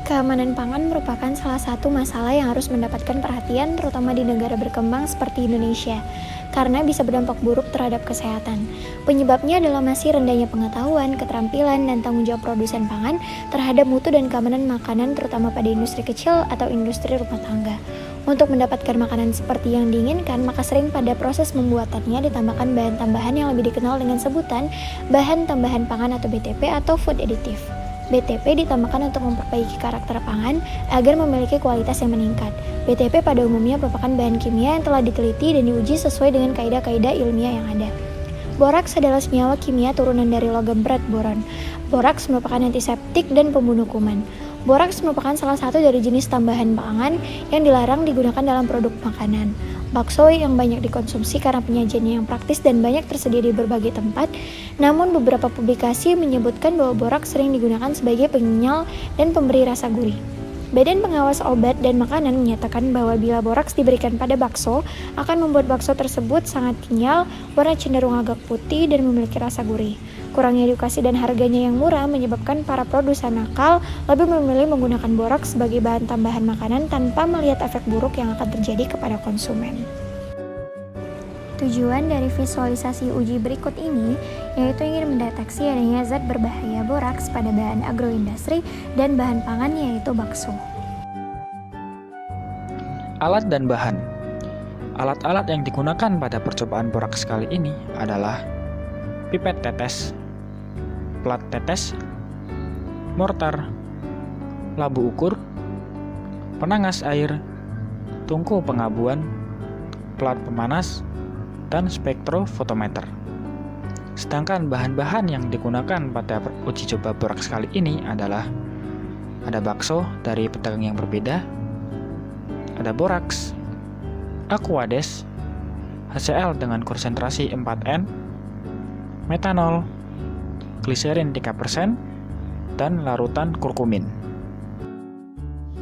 Keamanan pangan merupakan salah satu masalah yang harus mendapatkan perhatian terutama di negara berkembang seperti Indonesia, karena bisa berdampak buruk terhadap kesehatan. Penyebabnya adalah masih rendahnya pengetahuan, keterampilan, dan tanggung jawab produsen pangan terhadap mutu dan keamanan makanan terutama pada industri kecil atau industri rumah tangga. Untuk mendapatkan makanan seperti yang diinginkan, maka sering pada proses pembuatannya ditambahkan bahan tambahan yang lebih dikenal dengan sebutan bahan tambahan pangan atau BTP atau food additive. BTP ditambahkan untuk memperbaiki karakter pangan agar memiliki kualitas yang meningkat. BTP pada umumnya merupakan bahan kimia yang telah diteliti dan diuji sesuai dengan kaidah-kaidah ilmiah yang ada. Boraks adalah senyawa kimia turunan dari logam berat boron. Boraks merupakan antiseptik dan pembunuh kuman. Boraks merupakan salah satu dari jenis tambahan pangan yang dilarang digunakan dalam produk makanan. Bakso yang banyak dikonsumsi karena penyajiannya yang praktis dan banyak tersedia di berbagai tempat, namun beberapa publikasi menyebutkan bahwa boraks sering digunakan sebagai pengenyal dan pemberi rasa gurih. Badan Pengawas Obat dan Makanan menyatakan bahwa bila boraks diberikan pada bakso, akan membuat bakso tersebut sangat kenyal, warna cenderung agak putih, dan memiliki rasa gurih. Kurangnya edukasi dan harganya yang murah menyebabkan para produsen nakal lebih memilih menggunakan boraks sebagai bahan tambahan makanan tanpa melihat efek buruk yang akan terjadi kepada konsumen. Tujuan dari visualisasi uji berikut ini yaitu ingin mendeteksi adanya zat berbahaya boraks pada bahan agroindustri dan bahan pangan yaitu bakso. Alat dan bahan. Alat-alat yang digunakan pada percobaan boraks kali ini adalah pipet tetes, plat tetes, mortar, labu ukur, penangas air, tungku pengabuan, plat pemanas, dan spektrofotometer. Sedangkan bahan-bahan yang digunakan pada uji coba boraks kali ini adalah ada bakso dari pedagang yang berbeda, ada boraks, Aquades, HCl dengan konsentrasi 4N, metanol, gliserin 3%, dan larutan kurkumin.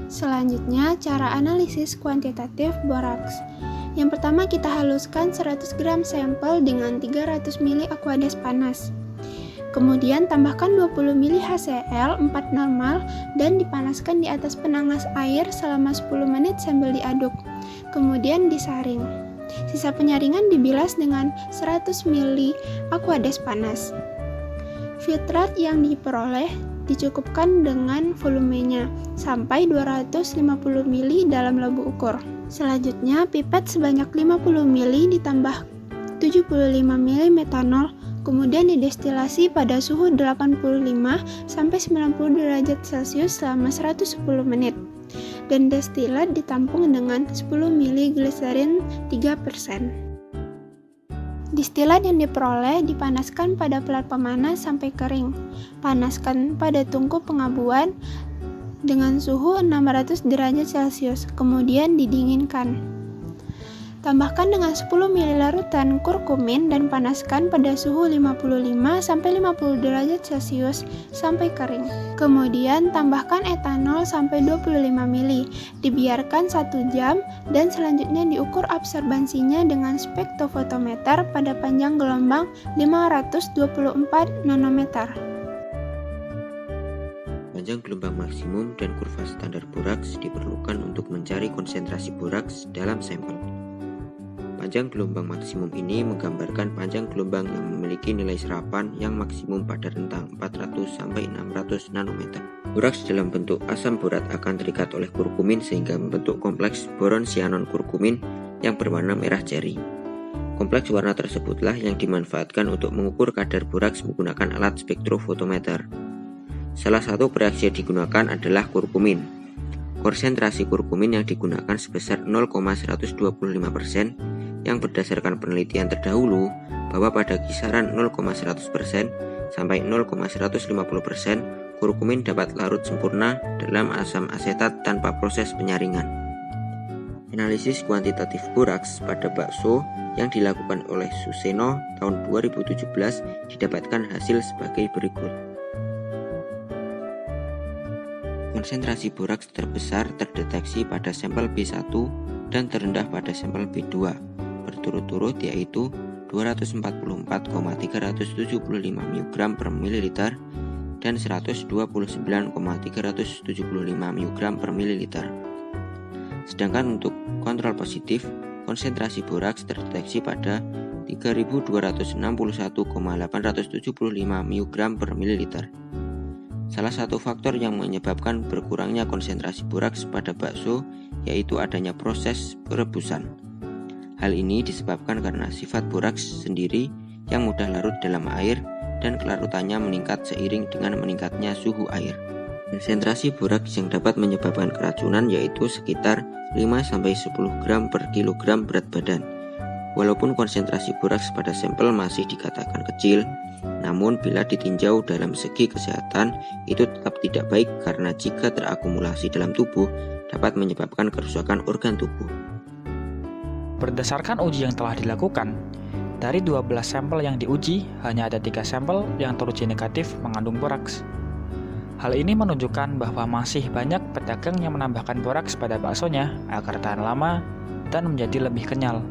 Selanjutnya, cara analisis kuantitatif boraks. Yang pertama, kita haluskan 100 gram sampel dengan 300 ml Aquades panas. Kemudian tambahkan 20 ml HCl 4 normal dan dipanaskan di atas penangas air selama 10 menit sambil diaduk. Kemudian disaring. Sisa penyaringan dibilas dengan 100 ml Aquades panas. Filtrat yang diperoleh dicukupkan dengan volumenya sampai 250 ml dalam labu ukur. Selanjutnya, pipet sebanyak 50 ml ditambah 75 ml metanol, kemudian didestilasi pada suhu 85 sampai 90 derajat Celcius selama 110 menit. Dan destilat ditampung dengan 10 ml gliserin 3%. Distilat yang diperoleh dipanaskan pada plat pemanas sampai kering. Panaskan pada tungku pengabuan dengan suhu 600 derajat Celcius, kemudian didinginkan. Tambahkan dengan 10 ml larutan kurkumin dan panaskan pada suhu 55 sampai 50 derajat Celcius sampai kering. Kemudian tambahkan etanol sampai 25 ml, dibiarkan 1 jam dan selanjutnya diukur absorbansinya dengan spektrofotometer pada panjang gelombang 524 nanometer. Panjang gelombang maksimum dan kurva standar boraks diperlukan untuk mencari konsentrasi boraks dalam sampel. Panjang gelombang maksimum ini menggambarkan panjang gelombang yang memiliki nilai serapan yang maksimum pada rentang 400 sampai 600 nanometer. Boraks dalam bentuk asam borat akan terikat oleh kurkumin sehingga membentuk kompleks boron sianon kurkumin yang berwarna merah ceri. Kompleks warna tersebutlah yang dimanfaatkan untuk mengukur kadar boraks menggunakan alat spektrofotometer. Salah satu reaksi yang digunakan adalah kurkumin. Konsentrasi kurkumin yang digunakan sebesar 0,125% yang berdasarkan penelitian terdahulu bahwa pada kisaran 0,100% sampai 0,150% kurkumin dapat larut sempurna dalam asam asetat tanpa proses penyaringan. Analisis kuantitatif boraks pada bakso yang dilakukan oleh Suseno tahun 2017 didapatkan hasil sebagai berikut. Konsentrasi boraks terbesar terdeteksi pada sampel B1 dan terendah pada sampel B2 berturut-turut yaitu 244,375 mg per mililiter dan 129,375 mg per mililiter. Sedangkan untuk kontrol positif, konsentrasi boraks terdeteksi pada 3.261,875 mg per mililiter. Salah satu faktor yang menyebabkan berkurangnya konsentrasi boraks pada bakso yaitu adanya proses perebusan. Hal ini disebabkan karena sifat boraks sendiri yang mudah larut dalam air dan kelarutannya meningkat seiring dengan meningkatnya suhu air. Konsentrasi boraks yang dapat menyebabkan keracunan yaitu sekitar 5-10 gram per kilogram berat badan. Walaupun konsentrasi boraks pada sampel masih dikatakan kecil, namun bila ditinjau dalam segi kesehatan itu tetap tidak baik karena jika terakumulasi dalam tubuh dapat menyebabkan kerusakan organ tubuh. Berdasarkan uji yang telah dilakukan, dari 12 sampel yang diuji, hanya ada 3 sampel yang teruji negatif mengandung boraks. Hal ini menunjukkan bahwa masih banyak pedagang yang menambahkan boraks pada baksonya agar tahan lama dan menjadi lebih kenyal.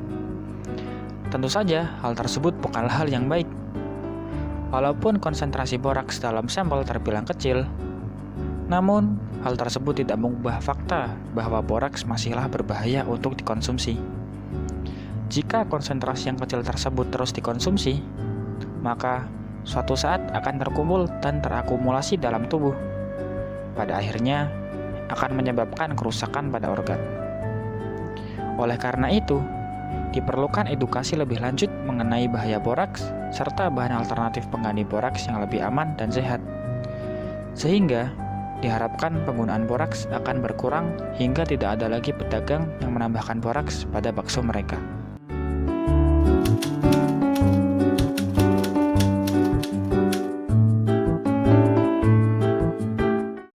Tentu saja, hal tersebut bukanlah hal yang baik. Walaupun konsentrasi boraks dalam sampel terbilang kecil, namun hal tersebut tidak mengubah fakta bahwa boraks masihlah berbahaya untuk dikonsumsi. Jika konsentrasi yang kecil tersebut terus dikonsumsi, maka suatu saat akan terkumpul dan terakumulasi dalam tubuh. Pada akhirnya akan menyebabkan kerusakan pada organ. Oleh karena itu, diperlukan edukasi lebih lanjut mengenai bahaya boraks serta bahan alternatif pengganti boraks yang lebih aman dan sehat. Sehingga diharapkan penggunaan boraks akan berkurang hingga tidak ada lagi pedagang yang menambahkan boraks pada bakso mereka.